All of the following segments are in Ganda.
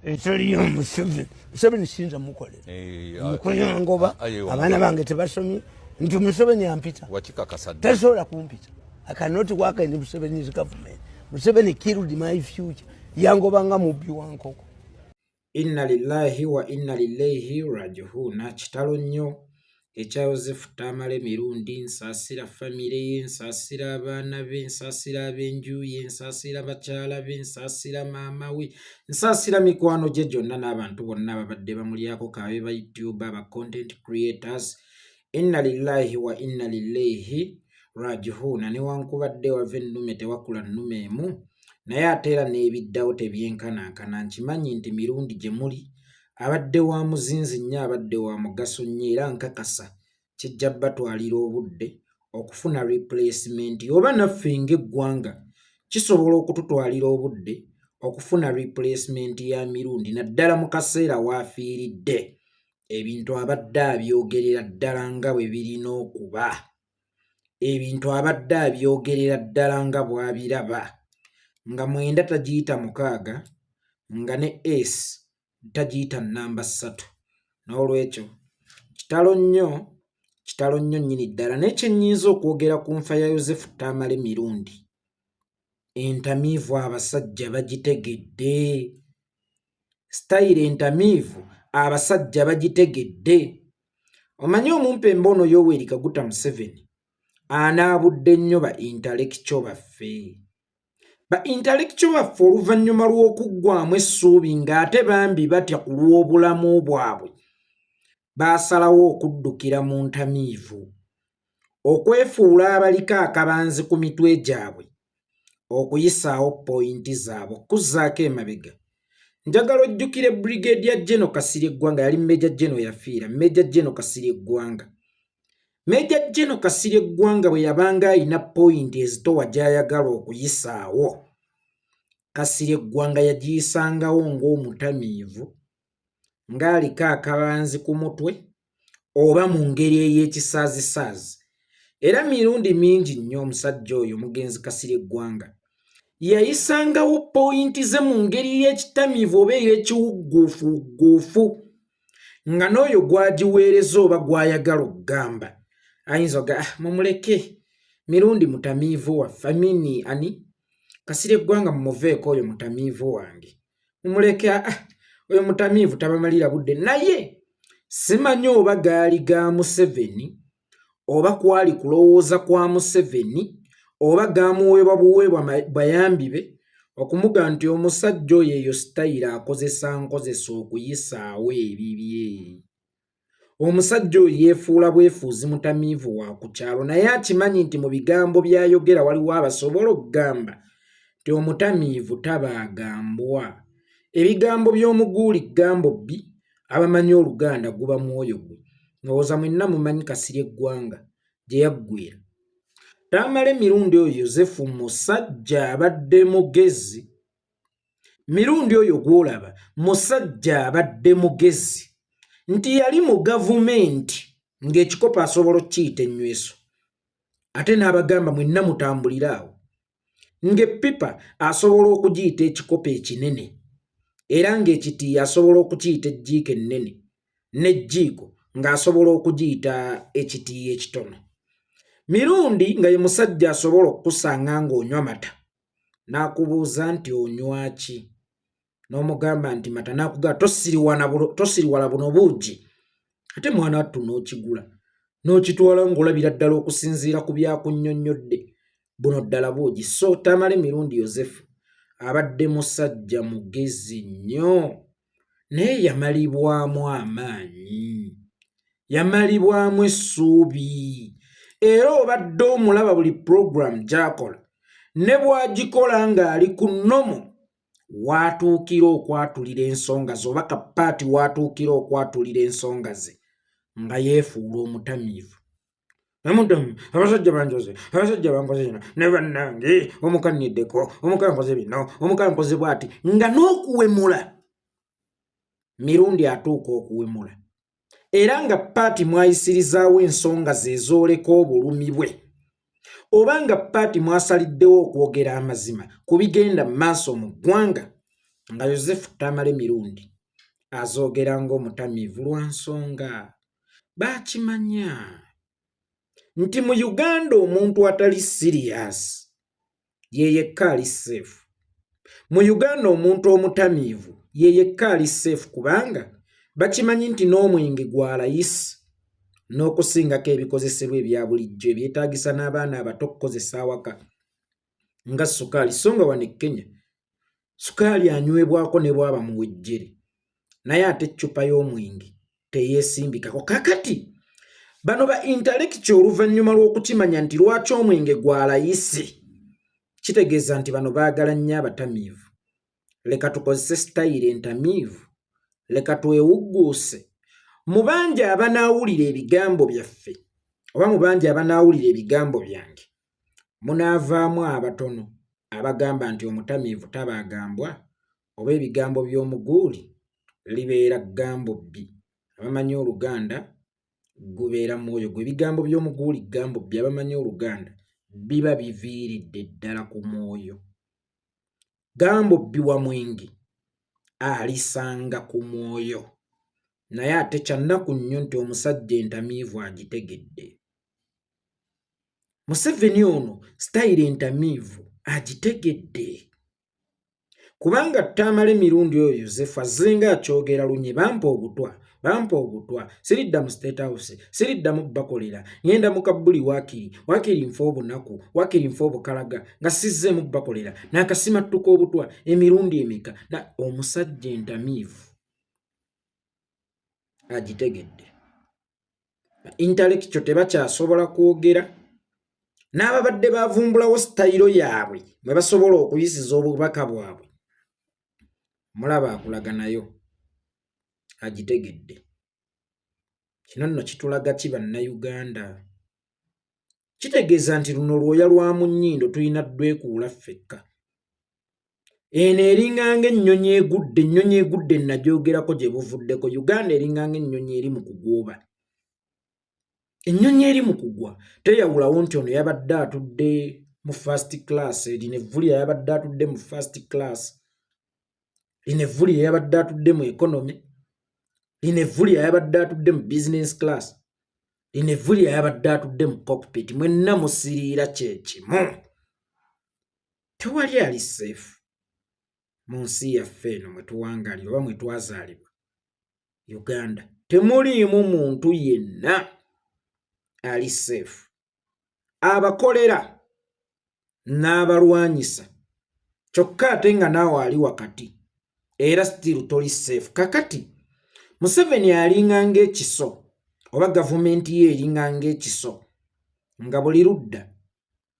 etaliyo Museveni sinza mukolera mukuyangoba abaana bange tebasomye nti Museveni ampita tasobola kumpita. I cannot work in Museveni's government. Museveni killed my future. Yangoba nga mubbi wankoko. Inna lillahi wa inna ilaihi raji'un. Kitalo nnyo ekya Joseph Tamale mirundi nsasira famire ye, nsasira abaana be, nsasira ab'enju ye, nsasira bakyala be, nsasira maama we, nsasira mikwano gye gyonna n'abantu bonna ababadde bamulyako kabe ba YouTube aba content creators. Inna lillahi wa inna ilaihi raji'un. Newankubadde wava ennume tewakula nnume emu naye ate era n'ebiddawo tebyenkanankana. Nkimanyi nti mirundi gye muli abadde wa muzinzi nnyo, abadde wa mugaso nnyo, era nkakasa kijja batwalira obudde okufuna replacement oba naffe ng'eggwanga kisobola okututwalira obudde okufuna replacement ya mirundi naddala mu kaseera waafiiridde ebintu abadde abyogerera ddala nga bwe birina okuba, ebintu abadde abyogerera ddala nga bw'abiraba, nga mwenda tagiyita mukaaga, nga ne S tagiyita namba 3. N'olwekyo kitalo nnyo nnyini ddala. N'ekyo nnyinza okwogera ku nfa ya Joseph Tamale mirundi, entamiivu abasajja bagitegedde, style entamiivu abasajja bagitegedde. Omanyi omumpembe ono Yoweri Kaguta Museveni anaabudde nnyo ba intellectual baffe. Ba intellectual baffe oluvannyuma lw'okuggwamu essuubi ng'ate bambi batya ku lw'obulamu bwabwe baasalawo okuddukira mu ntamiivu, okwefuula abaliko akabanzi ku mitwe gyabwe, okuyisaawo pointi zaabwe, okuzzaako emabega. Njagala ojjukire Brigadier General Kasirye Gwanga, yali Major General yafiira, Major General Kasirye Gwanga. Major General Kasirye Gwanga bwe yabanga alina pointi ezitowa gy'ayagala okuyisaawo, Kasirye Gwanga yagiyisangawo ng'omutamiivu, ng'aliko akabanzi ku mutwe oba mu ngeri ey'ekisaazisaazi. Era mirundi mingi nnyo omusajja oyo omugenzi Kasirye Gwanga yayisangawo pointi ze mu ngeri y'ekitamiivu oba ey'ekiwugguufuwugguufu, nga n'oyo gwagiweereza oba gwayagala okugamba ayinza oga mumuleke mirundi mutamiivu waffe, amini ani Kasirye Gwanga mumuveeko oyo mutamiivu wange, mumuleke oyo mutamiivu tabamalira budde. Naye simanyi oba gaali ga Museveni oba kwali kulowooza kwa Museveni oba gamuweebwa buweebwa bayambi be okumuga nti omusajja oyo eyo sitayira akozesa okuyisaawo ebibye. Omusajja oyo yeefuula bwefuuzi mutamiivu wa ku kyalo, naye akimanyi nti mu bigambo by'ayogera waliwo abasobola okugamba nti omutamiivu tabaagambwa. Ebigambo by'omuguuli ggambo bbi, abamanyi Oluganda guba mwoyo gwe. Ndowooza mwenna mumanyi Kasirye Gwanga gye yaggwera. Tamale mirundi oyo Yozefu musajja abadde mugezi. Mirundi oyo gw'olaba musajja abadde mugezi nti yali mu gavumenti ng'ekikopo asobola okukiyita ennyweso, ate n'abagamba mwenna mutambuliraawo, ng'eppipa asobola okugiyita ekikopo ekinene, era ng'ekitiiya asobola okukiyita ejjiiko ennene, n'ejjiiko ng'asobola okugiyita ekitiiya ekitono. Mirundi nga ye musajja asobola okukusanga ng'onywa mata, n'akubuuza nti onywa ki? N'omugamba nti mata, n'akugamba tosiriwala buno buugi, ate mwana wattu n'okigula n'okitwala ng'olabira ddala okusinziira ku byakunnyonnyodde buno ddala buugi. So Tamale mirundi Yozefu abadde musajja mugezi nnyo, naye yamalibwamu amaanyi, yamalibwamu essuubi. Era obadde omulaba buli program gy'akola ne bw'agikola ng'ali ku nnomo, waatuukira okwatulira ensonga ze, oba kapaati waatuukira okwatulira ensonga ze nga yeefuula omutamiivu. Abasajja banjoze, abasajja bankoze kino, ne bannange omukanniddeko, omukala nkoze bino, omukala nkoze bw'ati, nga n'okuwemula mirundi atuuka okuwemula. Era nga paati mwayisirizaawo ensonga ze ezooleka obulumi bwe, oba nga paati mwasaliddewo okwogera amazima ku bigenda mu maaso mu ggwanga, nga Yozefu Tamale Mirundi azoogera ng'omutamiivu lwa nsonga baakimanya nti mu Uganda omuntu atali sirias ye yekka ali safe. Mu Uganda omuntu omutamiivu ye yekka ali safe kubanga bakimanyi nti n'omwenge gwa layisi n'okusingako ebikozesebwa ebya bulijjo ebyetaagisa n'abaana abato okukozesa awaka nga sukaali. So nga wano e Kenya sukaali anywebwako ne bwaba mu wejjere, naye ate eccupa y'omwenge teyeesimbikako. Kakati bano ba intellectual oluvannyuma lw'okukimanya nti lwaki omwenge gwa layisi, kitegeeza nti bano baagala nnyo abatamiivu. Leka tukozese sitayiro entamiivu, leka twewugguuse. Mu bangi abanaawulira ebigambo byaffe oba mu bangi abanaawulira ebigambo byange munaavaamu abatono abagamba nti omutamiivu tabaagambwa oba ebigambo by'omuguuli libeera ggambo bbi. Abamanyi Oluganda gubeera mwoyo gwe. Ebigambo by'omuguuli ggambo bbi. Abamanyi Oluganda biba biviiridde ddala ku mwoyo. Ggambo bbi wa mwenge alisanga ku mwoyo, naye ate kyannaku nnyo nti omusajja entamiivu agitegedde. Museveni ono sitayiro entamiivu agitegedde kubanga Tamale Mirundi oyo Yozefu azenga akyogera lunye, bampa obutwa, siridda mu State House, siridda mu bakolera, ngenda mu Kabuli Waakiri nfa obunaku, Waakiri nfa obukalaga nga sizzeemu bakolera n'akasimattuka obutwa emirundi emeka. Omusajja entamiivu agitegedde. Intellectual tebakyasobola kwogera, n'ababadde bavumbulawo sitayiro yaabwe mwe basobola okuyisiza obubaka bwabwe, mulaba akulaga nayo agitegedde. Kino nno kitulaga ki bannayuganda? Kitegeeza nti luno lwoya lwa mu nnyindo tulina ddwekuula ffekka. Eno eringanga ennyonyi egudde nagyogerako gye buvuddeko. Uganda eringanga ennyonyi eri mu kugwoba. Ennyonyi eri mu kugwa teyawulawo nti ono yabadde atudde mu first class, lino evvulya yabadde atudde mu first class, lino evvulya yabadde atudde mu economy, lino evvulya yabadde atudde mu business class, lino evvulya yabadde atudde mu cockpit. Mwenna musiriira kyekimu. Tewali ali safe mu nsi yaffe eno mwe tuwangalira oba mwe twazaalibwa Uganda. Temuliimu muntu yenna ali safe. Abakolera n'abalwanyisa kyokka ate nga naawe ali wakati era still toli safe. Kakati Museveni alinganga ekiso oba gavumenti ye eringanga ekiso nga buli ludda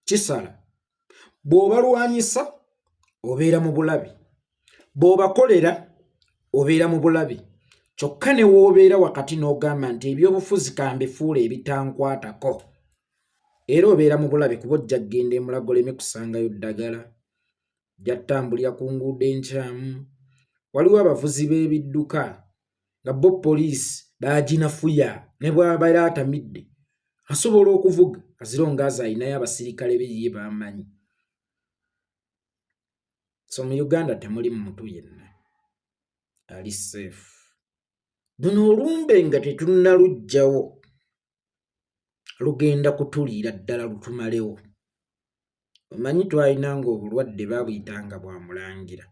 kisala. Bw'obalwanyisa obeera mu bulabi, bw'obakolera obeera mu bulabi, kyokka ne w'obeera wakati n'ogamba nti ebyobufuzi kambifuula ebitankwatako, era obeera mu bulabi kuba ojja kgenda emulago oleme kusangayo ddagala, ojja ttambulira ku nguudo enkyamu. Waliwo abavuzi b'ebidduka nga bo poliisi baaginafuya ne bw'abaera atamidde asobola okuvuga azironga azo ayinayo abasirikale be ye bamanyi. So mu Uganda temuli muntu yenna ali safe. Luno olumbe nga tetunnaluggyawo lugenda kutuliira ddala lutumalewo. Omanyi twalinanga obulwadde babuyitanga bwa mulangira.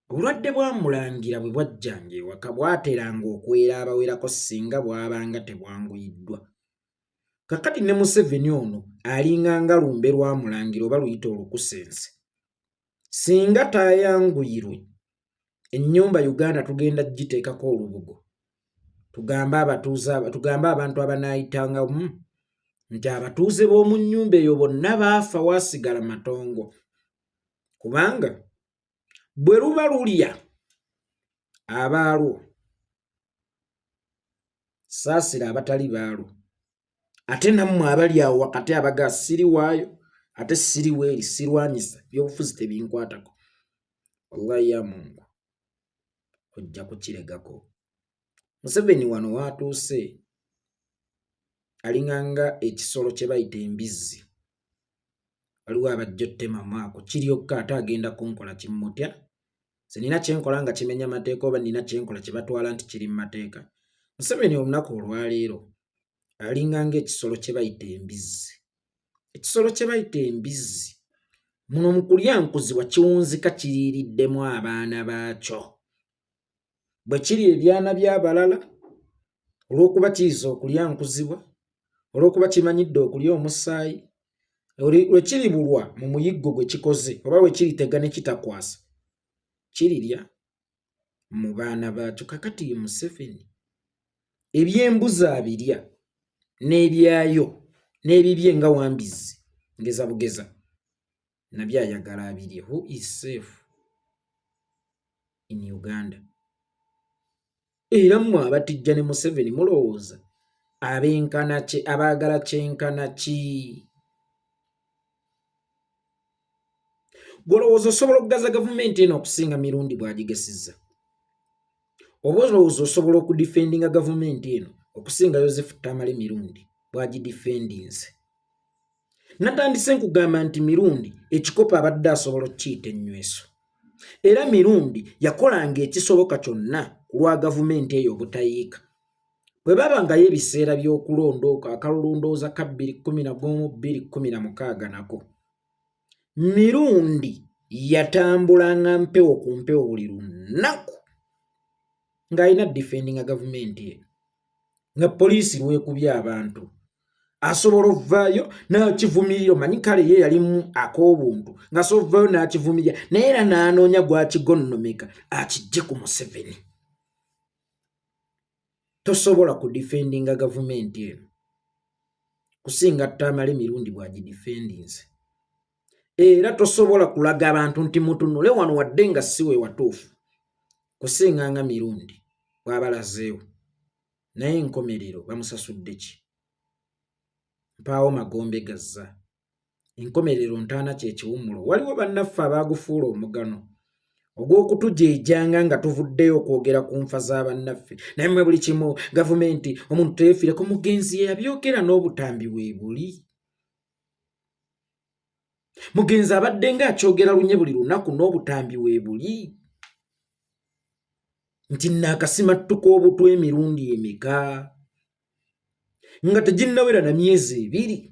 Obulwadde bwa mulangira bwe bwajjanga ewaka bwateranga okwera abawerako singa bwabanga tebwanguyiddwa. Kakati ne Museveni ono alinganga lumbe lwa mulangira oba luyita olukusense. Singa taayanguyirwe ennyumba Uganda tugenda giteekako olubugo, tugambe abantu abanaayitanga nti abatuuze b'omu nnyumba eyo bonna baafa waasigala matongo. Kubanga bwe luba lulya abaalwo saasira abatali baalwo, ate nammwe abali awo wakati abaga siriwaayo ate siriweeri sirwanyisa byobufuzi tebinkwatako, wallahi ya Mungu ojja kukiregako. Museveni wano waatuuse alinganga ekisolo kye bayita embizzi. Waliwo abajja ottema maako kiryokka ate agenda kunkola kimutya nina kyenkola nga kimenya amateeka oba nina kyenkola kye batwala nti kiri mu mateeka. Museveni olunaku olwaleero alinga ng'ekisolo kye bayita embizzi. Ekisolo kye bayita embizzi muno mu kulyankuzibwa kiwunzika kiriiriddemu abaana baakyo. Bwe kiri ebyana by'abalala olw'okuba kiyiza okulyankuzibwa, olw'okuba kimanyidde okulya omusaayi, lwe kiribulwa mu muyiggo gwe kikoze oba bwe kiritega ne kitakwasa, kirirya mu baana baakyo. Kakati Museveni ebyembuzi abirya n'ebyayo n'ebibye nga wambizzi ngeza bugeza nabyo ayagala abirye. Who is safe in Uganda? Era mmwe abatijja ne Museveni mulowooza abenkana ki, abaagala kyenkana ki? Golowooza osobola okugaza gavumenti eno okusinga mirundi bw'agigesizza? Oba olowooza osobola okudifendinga gavumenti eno okusinga Joseph Tamale mirundi bw'agidifendinze? Natandise nkugamba nti mirundi ekikopo abadde asobola okukiyita ennyweso. Era mirundi yakolanga ekisoboka kyonna ku lwa gavumenti eyo obutayiika. Bwe babangayo ebiseera by'okulondooka akalondooza ka 2011-2016 nako, mirundi yatambulanga mpewo ku mpewo buli lunaku ng'alina defendinga gavumenti eyo. Nga poliisi lwekubye abantu asobola ovaayo n'akivumirira, omanyi kale ye yalimu ak'obuntu ng'asobola ovaayo n'akivumirira, naye era n'anoonya gwakigonnomeka akijje ku Museveni. Tosobola kudifendinga gavumenti eno kusinga Tamale mirundi bw'agidifendinze. Era tosobola kulaga abantu nti mutunule wano wadde nga si we watuufu kusinga nga mirundi bw'abalazeewo. Naye enkomerero bamusasudde ki? Mpaawo magombe gazza. Enkomerero ntaana kye kiwummulo. Waliwo bannaffe abaagufuula omugano ogw'okutujeejanga nga tuvuddeyo okwogera ku nfa za bannaffe. Naye mmwe buli kimu gavumenti omuntu teyeefiireko. Mugenzi yabyogera n'obutambi bwe buli. Mugenzi abadde nga akyogera lunye buli lunaku n'obutambi bwe buli. Nti naakasimattuka obutwa emirundi emeka nga teginnawera na myezi 2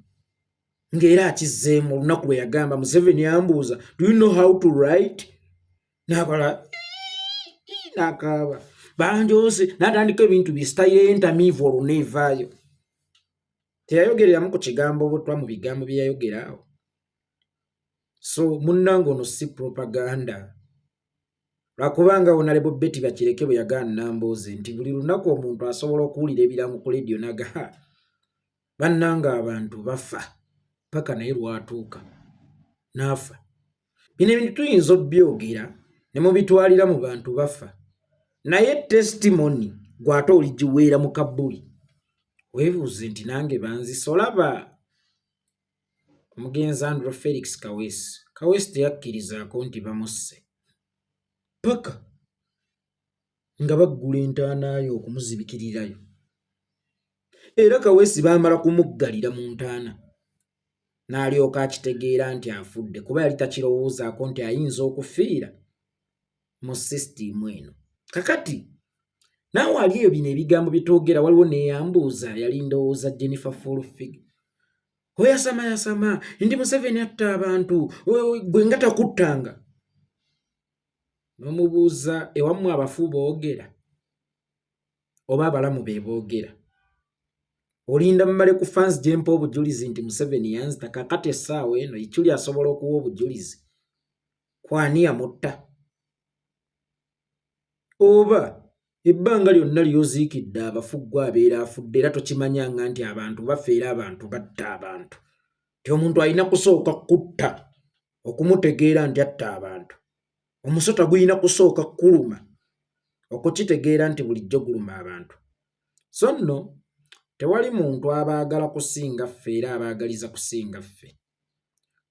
ng'era akizzeemu olunaku lwe yagamba Museveni ambuuza, do you know how to write? N'akola n'akaaba banjoose n'atandika ebintu bisitayire entamiivu olwo neevaayo. Teyayogereramu ku kigambo butwa mu bigambo bye yayogera awo. So munnange ono si propaganda. Lwakubanga Honorable Betty Bakireke bwe yagaana Nambooze nti buli lunaku omuntu asobola okuwulira ebirango ku leediyo naga bannanga abantu bafa paka naye lwatuuka n'afa. Bino ebintu tuyinza obyogera ne mubitwalira mu bantu bafa, naye testimony gw'ate oligiweera mu kabbuli weebuuze nti nange banzise. Olaba omugenzi Andrew Felix Kaweesi teyakkirizaako nti bamusse paka nga baggula entaanayo okumuzibikirirayo. Era Kaweesi baamala kumuggalira mu ntaana n'alyoka akitegeera nti afudde kuba yali takirowoozaako nti ayinza okufiira mu sisitiimu eno. Kakati naawe ali eyo bino ebigambo bitwogera. Waliwo neeyambuuza yali ndowooza Jennifer Fulfig, oyasama nti Museveni atta abantu gwe nga takuttanga. N'omubuuza ewammwe abafu boogera oba abalamu be boogera? Olinda mmale ku fans gye mpa obujulizi nti Museveni yanzita. Kakati essaawa eno Ichuli asobola okuwa obujulizi kwani yamutta? Oba ebbanga lyonna ly'oziikidde abafu ggwe abeera afudde era tokimanyanga nti abantu bafa era abantu batta abantu, ti omuntu alina kusooka kutta okumutegeera nti atta abantu. Omusota gulina kusooka kuluma okukitegeera nti bulijjo guluma abantu. So nno tewali muntu abaagala kusinga ffe era abaagaliza kusinga ffe.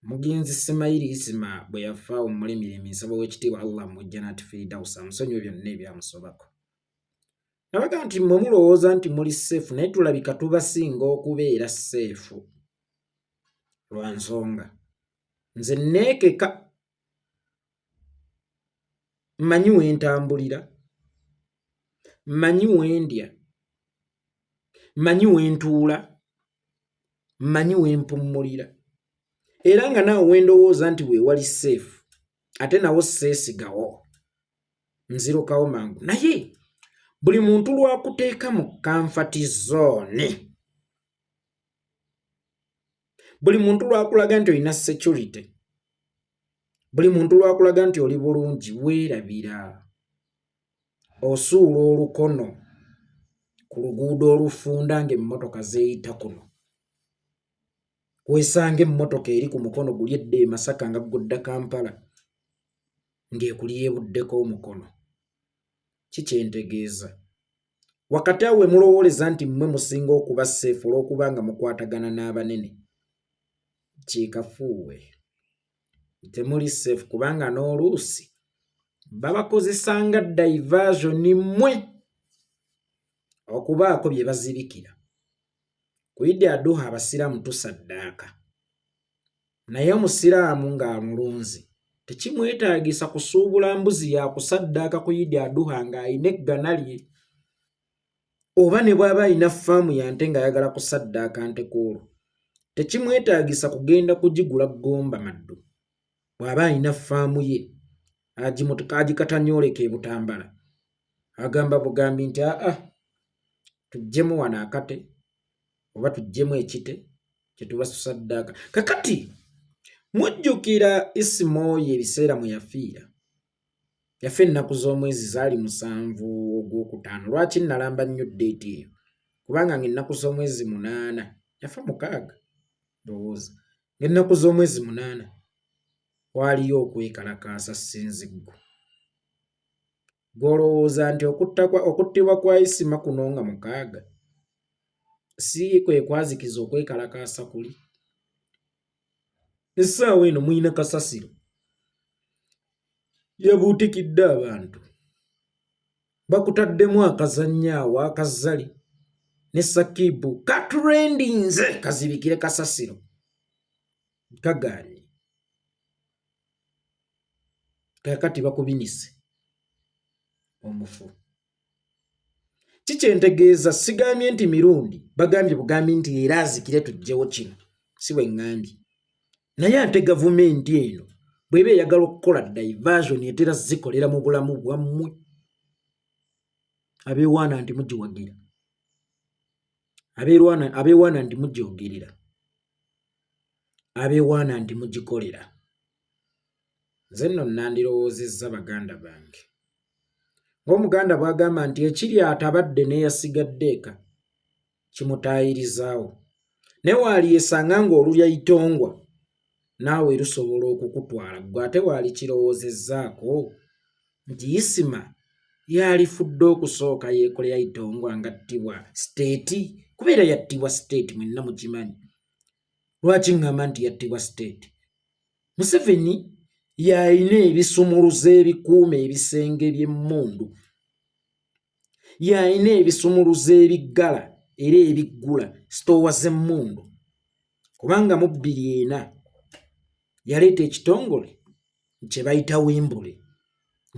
Mugenzi Semaili Isima bwe yafa omulemiremi nsaba w'ekitiibwa Allah mujja n'atifiridawusa amusonyiwe byonna ebyamusobako. Nabaga nti mmwe mulowooza nti muli seefu, naye tulabika tubasinga okubeera seefu. Lwa nsonga nze neekeka mmanyi wentambulira, mmanyi wendya, mmanyi wentuula, mmanyi wempummulira. Era nga naawe wendowooza nti weewali safe, ate nawo seesigawo, nzirukawo mangu. Naye buli muntu lwakuteeka mu comfort zone, buli muntu lwakulaga nti olina security, buli muntu lwakulaga nti oli bulungi, weerabira. Osuula olukono ku luguudo olufunda ng'emmotoka zeeyita kuno. Weesanga emmotoka eri ku mukono guli edda e Masaka nga gudda Kampala ng'ekuli yeebuddeko omukono. Kikyentegeeza. Wakati awo mulowooleza nti mmwe musinga okuba safe olw'okuba nga mukwatagana n'abanene. Kiikafuuwe. Temuli safe kubanga n'oluusi babakozesa nga diversion mmwe okubaako bye bazibikira. Ku Eid al-Adha abasiraamu tusaddaaka. Naye omusiraamu ng'amulunzi tekimwetaagisa kusuubula mbuzi ya kusaddaaka ku Eid al-Adha ng'ayina eggana lye. Oba ne bw'aba ayina ffaamu ya nte ng'ayagala kusaddaaka nte kwolwo, tekimwetaagisa kugenda kugigula ggomba maddu. Bw'aba ayina ffaamu ye agikatanyooleka e Butambala, agamba bugambi nti tuggyemu wano akate oba tuggyemu ekite kye tuba tusaddaaka. Kakati mujjukira Isimoyi ebiseera mwe yafiira. Yafa ennaku z'omwezi zaali 7 Ogwokutaano. Lwaki nalamba nnyo ddeeti eyo? Kubanga ng'ennaku z'omwezi 8 yafa 6 ndowooza. Ng'ennaku z'omwezi 8 waaliyo okwekalakaasa ssinziggu. Gw'olowooza nti okuttibwa kwa Isima kuno nga 6 si kwe kwazikiza okwekalakaasa kuli? Essaawa eno muyina kasasiro yabuutikidde abantu, bakutaddemu akazannyo akazali ne Sakibu katrendinze kazibikire kasasiro kagaanye. Kakati bakubinise omufu. Kikyentegeeza sigambye nti mirundi, bagambye bugambi nti era azikire tuggyewo kino, si bwe ŋŋambye. Naye ate gavumenti eno bw'eba eyagala okukola diversion etera zikolera mu bulamu bwammwe. Abeewaana nti mugiwagira, abeewaana nti mugyogerera, abeewaana nti mugikolera. Nze nno nandirowoozezza baganda bange. Ng'omuganda bw'agamba nti ekiri atabadde n'eyasigadde eka kimutaayirizaawo. Naye waaliesanga ng'olulya itongwa naawe lusobola okukutwala. Ggwe ate waalikirowoozezaako nti Isima yaalifudde okusooka yeekolera itongwa ngattibwa siteeti, kubeera yattibwa siteeti mwenna mukimanyi. Lwaki ŋŋamba nti yattibwa siteeti? Museveni yalina ebisumuluzo ebikuuma ebisenge by'emmundu, yalina ebisumuluzo ebiggala era ebiggula sitoowa z'emmundu. Kubanga mu 2004 yaleeta ekitongole kye bayita Wembule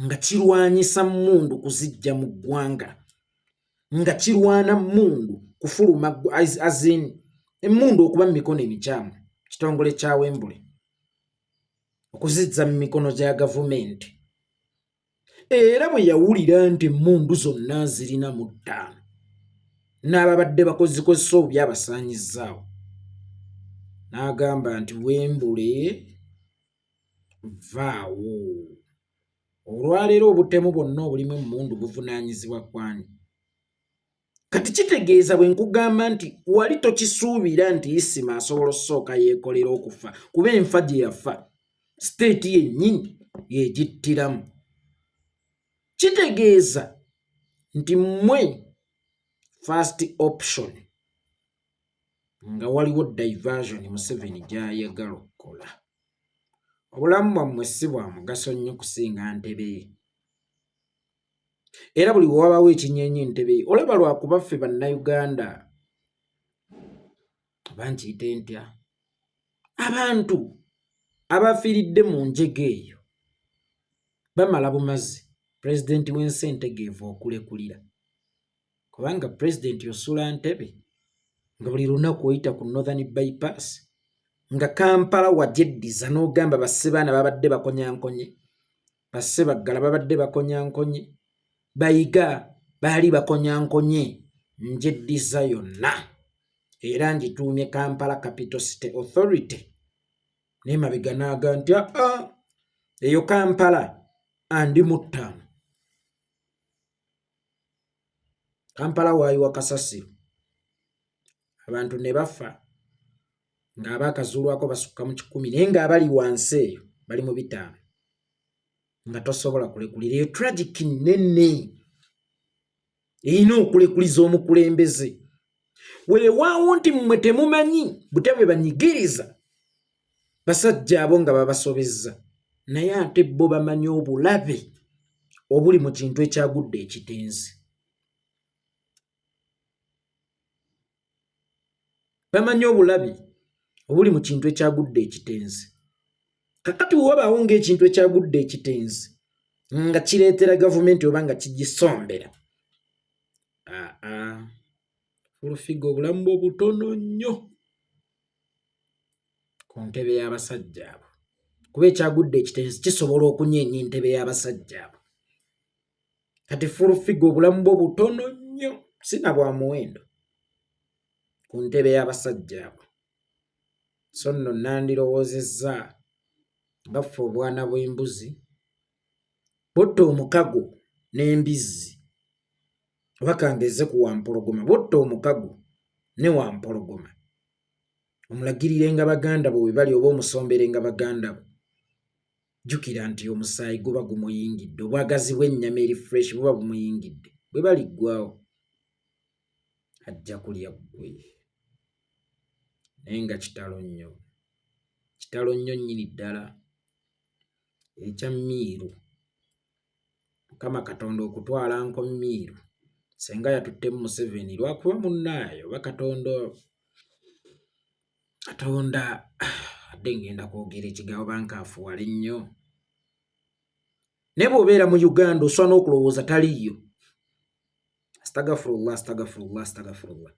nga kirwanyisa mmundu kuziggya mu ggwanga, nga kirwana mmundu kufuluma azini emmundu okuba mu mikono emikyamu. Kitongole kya Wembule okuzizza mu mikono gya gavumenti. Era bwe yawulira nti emmundu zonna zirina mu 5 n'ababadde bakozikozesa obubi abasaanyizzaawo, n'agamba nti Wembule vaawo. Olwaleero obutemu bwonna obulimu emmundu buvunaanyizibwa kwani? Kati kitegeeza bwe nkugamba nti wali tokisuubira nti Isima asobola okusooka yeekolera okufa, kuba enfa gye yafa siteeti yennyini yeegittiramu. Kitegeeza nti mmwe first option nga waliwo diversion Museveni gy'ayagala okukola. Obulamu bwammwe si bwa mugaso nnyo kusinga Ntebe. Era buli we wabaawo ekinyeenye Ntebe, olaba lwakuba ffe bannayuganda bankiyite ntya, abantu abafiiridde mu njega eyo bamala bumazi pulezidenti w'ensi entegeevu okulekulira, kubanga pulezidenti osula Ntebe nga buli lunaku oyita ku Northern bypass, nga Kampala wajeddiza n'ogamba basse baana babadde bakonyankonye, basse Baggala babadde bakonyankonye, Bayiga baali bakonyankonye, njeddiza yonna era ngituumye Kampala Capital City Authority. N'emabega n'aga nti eyo Kampala andi mu ttaano. Kampala waayiwa kasasiro, abantu ne bafa ng'abaakazuulwako basukka mu 10 naye ng'abali wansi eyo bali mu 5 nga tosobola kulekulira. Eyo tragic nnene erina okulekuliza omukulembeze. Weewaawo nti mmwe temumanyi Butebe banyigiriza basajja abo nga babasobezza, naye ate bo bamanyi obulabe obuli mu kintu ekyagudde ekitenzi. Bamanyi obulabe obuli mu kintu ekyagudde ekitenzi. Kakati wabaawo ng'ekintu ekyagudde ekitenzi nga kireetera gavumenti oba nga kigisombera, Fulufigo obulamu obutono nnyo ku ntebe y'abasajja abo, kuba ekyagudde ekitenzi kisobola okunyeenya entebe y'abasajja abo. Kati Fulufigo obulamu obutono nnyo, sina bwa muwendo ku ntebe y'abasajja abo. So nno nandirowoozezza nga ffe obwana bw'embuzi botta omukago n'embizzi, oba kangeze ku Wampologoma, botta omukago ne Wampologoma, omulagirirenga baganda bo we bali oba omusomberenga baganda bo. Jjukira nti omusaayi guba gumuyingidde, obwagazi bw'ennyama eri fresh buba bumuyingidde. Bwe baliggwawo ajja kulya ggwe. Naye nga kitalo nnyo, kitalo nnyo nnyini ddala ekya Miiru. Mukama Katonda okutwala nko Miiru senga yatuttemu Museveni lwakuba munnaayo oba Katonda adde ngenda kwogera ekigambo bankaafuwala ennyo. Ne bw'obeera mu Uganda oswa n'okulowooza taliiyo. Astagfirullah.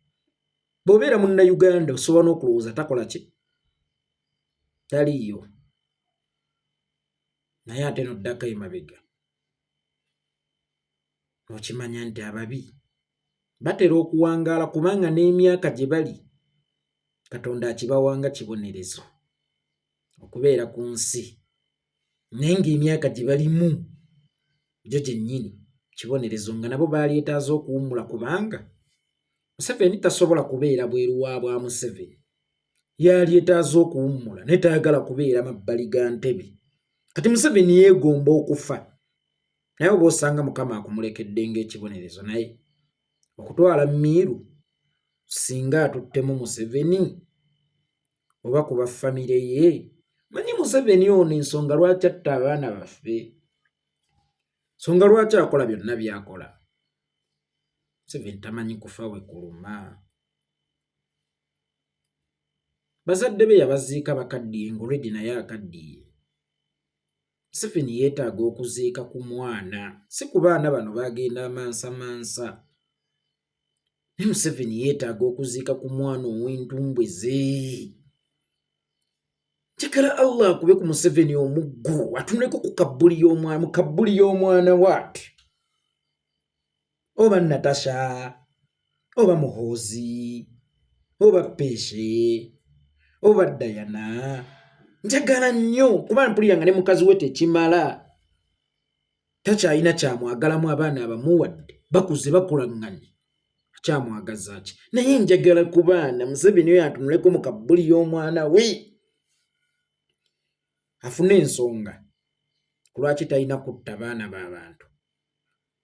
Bw'obeera munnayuganda osobola n'okulowooza takola ki? Taliiyo. Naye ate n'oddako emabega okimanya nti ababi batera okuwangaala kubanga n'emyaka gye bali Katonda akibawanga kibonerezo okubeera ku nsi, naye ng'emyaka gye balimu gyo gyennyini kibonerezo nga nabo baaleetaaza okuwummula, kubanga Museveni tasobola kubeera bweru wa bwa Museveni, yaaleetaaza okuwummula naye tayagala kubeera mabbali ga Ntebe. Kati Museveni yeegomba okufa, naye oba osanga Mukama akumulekedde ng'ekibonerezo. Naye okutwala Miiru singa atuttemu Museveni oba kuba famire ye, manyi Museveni ono ensonga lwaki atta abaana baffe, ensonga lwaki akola byonna byakola. Museveni tamanyi kufa we kuluma. Bazadde be yabaziika bakaddiye ng'olweddi naye akaddiye. Museveni yeetaaga okuziika ku mwana, si ku baana bano bagenda amansamansa. Ne Museveni yeetaaga okuziika ku mwana ow'entumbwe ze. Njagala Allah akube ku Museveni omuggu atunuleko ku kabbuli y'omwana, mu kabbuli y'omwana waati, oba Natasha oba Muhoozi oba Peshe oba Diana. Njagala nnyo kuba mpulira nga ne mukazi we tekimala, takyalina kyamwagalamu abaana abamuwadde, bakuze bakulaŋŋanye, akyamwagaza ki? Naye njagala ku baana Museveni oyo atunuleko mu kabbuli y'omwana we, afune ensonga ku lwaki talina kutta baana b'abantu,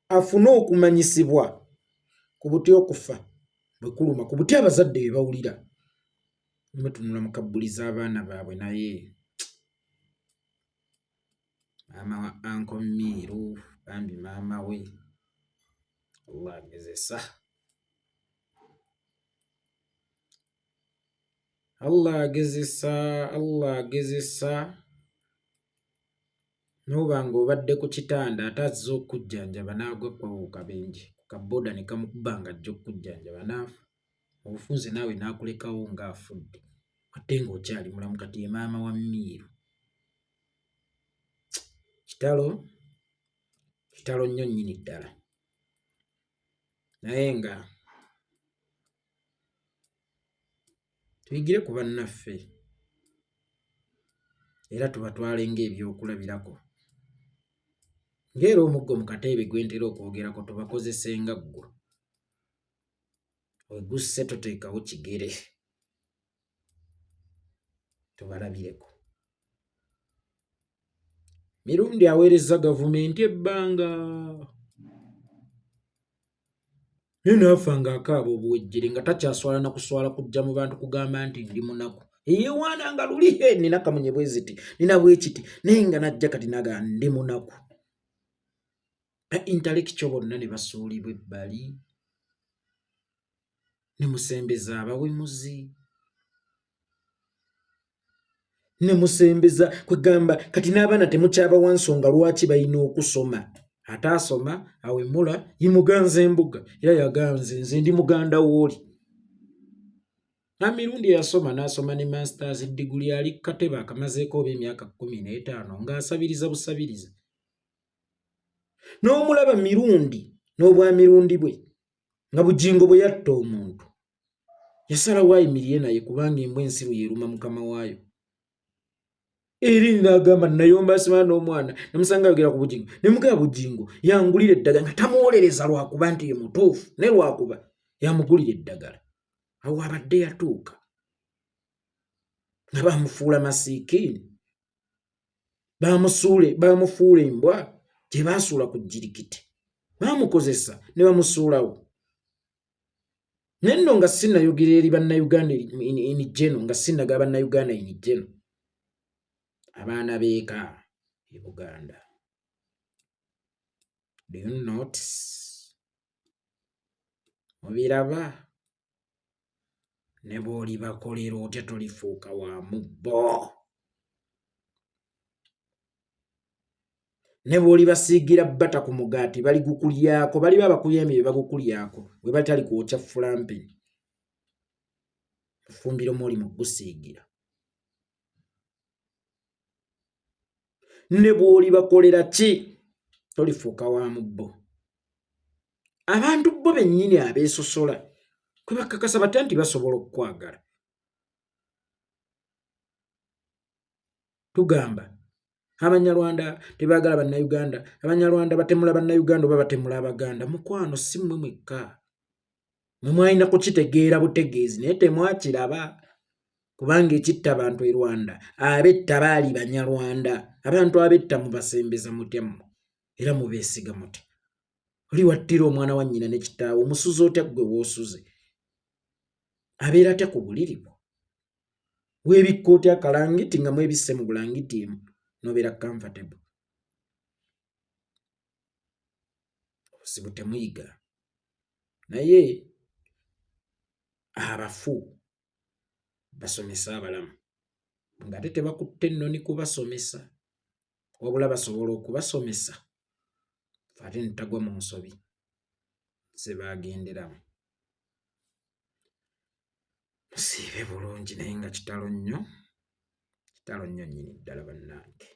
afune okumanyisibwa ku buti okufa bwe kuluma, ku buti abazadde bwe bawulira. Batunula mu kabbuli z'abaana baabwe. Naye maama wa Uncle Miiru bambi maama we Allah agezesa, Allah agezesa. n'obanga obadde ku kitanda ate azze okujjanjaba n'agwa kwa kabenje ku kaboda ne kamukuba nga ajja okujjanjaba n'afa obufunze naawe n'akulekawo ng'afudde ate ng'okyali mulamu kati ye maama wa Miiru. Kitalo nnyo nnyini ddala naye nga tuyigire ku bannaffe era tubatwale ng'ebyokulabirako ng'era omuggo mu kateebe gwe ntera okwogerako tubakozese nga ggwe wegusse toteekawo kigere tubalabireko. Mirundi aweereza gavumenti ebbanga naye naafa ng'akaaba obuwejjere nga takyaswala na kuswala kujja mu bantu kugamba nti ndi munaku eyewaana nga luli nina kamunye bwe ziti nina bwe kiti naye nga najja kati naga ndi munaku. Intellectual bonna ne basuulibwa ebbali ne musembeza abawemuzi ne musembeza kwegamba kati n'abaana temukyabawa nsonga lwaki balina okusoma. Ate asoma awemula yimuganza embuga era yaganze nze ndi muganda wooli. Mirundi yasoma n'asoma ne masters degree ali ku katebe akamazeeko oba emyaka 15 ng'asabiriza busabiriza. N'omulaba Mirundi n'obwa Mirundi bwe nga Bugingo bwe yatta omuntu yasalawo ayimirire naye kubanga embwa ensiru yeruma mukama waayo. Eri n'agamba nayomba asima n'omwana namusanga ayogera ku Bugingo ne mugaba Bugingo yangulira eddagala nga tamuwolereza lwakuba nti ye mutuufu ne lwakuba yamugulira eddagala. Awo abadde yatuuka nga bamufuula masiikiini bamufuula embwa gye baasuula ku jirikiti bamukozesa ne bamusuulawo. Nenno nga sinnayogera eri bannayuganda enijeno nga sinnaga bannayuganda enijeno abaana beeka e Buganda. Do you notice? Mubiraba ne bw'oli bakolera otya tolifuuka wa mubbo. Ne bw'oli basiigira bbata ku mugaati bali gukulyako baliba abakuyembe bye bagukulyako bwe batali kwokya fulampeni mufumbiro mwoli mu gusiigira. Ne bw'oli bakolera ki tolifuuka wa mubbo. Abantu bo bennyini abeesosola kwe bakakasa batya nti basobola okukwagala. Tugamba Abanyarwanda tebaagala Bannayuganda, Abanyarwanda batemula Bannayuganda oba batemula Abaganda. Mukwano si mmwe mwekka mwe mwalina kukitegeera butegeezi naye temwakiraba kubanga ekitta abantu e Rwanda abetta baali Banyarwanda. Abantu abetta mubasembeza mutya mmwe era mubeesiga mutya? Oli wattira omwana wa nnyina ne kitaawe omusuze otya ggwe w'osuze? Abeera atya ku buliri bwo? Weebikka otya akalangiti nga mwebisse mu bulangiti emu nobeera comfortable? Obuzibu temuyiga. Naye abafu basomesa abalamu ng'ate tebakutte ennoni kubasomesa wabula basobola okubasomesa ate ne tagwa mu nsobi ze baagenderamu. Musiibe bulungi naye nga kitalo nnyo nnyini ddala bannange.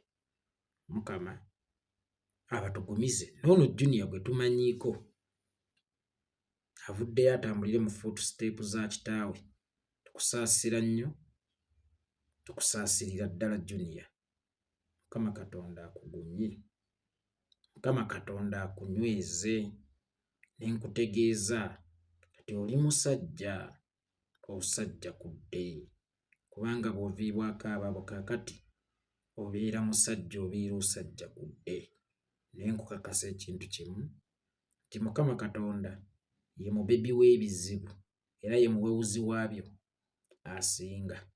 Mukama abatugumize. N'ono Junior gwe tumanyiiko avuddeyo atambulire mu footstep za kitaawe. Tukusaasira nnyo, tukusaasirira ddala Junior. Mukama Katonda akugumye, Mukama Katonda akunyweze. Ne nkutegeeza kati oli musajja, obusajja kudde kubanga bw'oviibwako abaabo kaakati obeera musajja, obeera osajja kudde. Naye nkukakasa ekintu kimu nti Mukama Katonda ye mubebi w'ebizibu era ye muwewuzi waabyo asinga.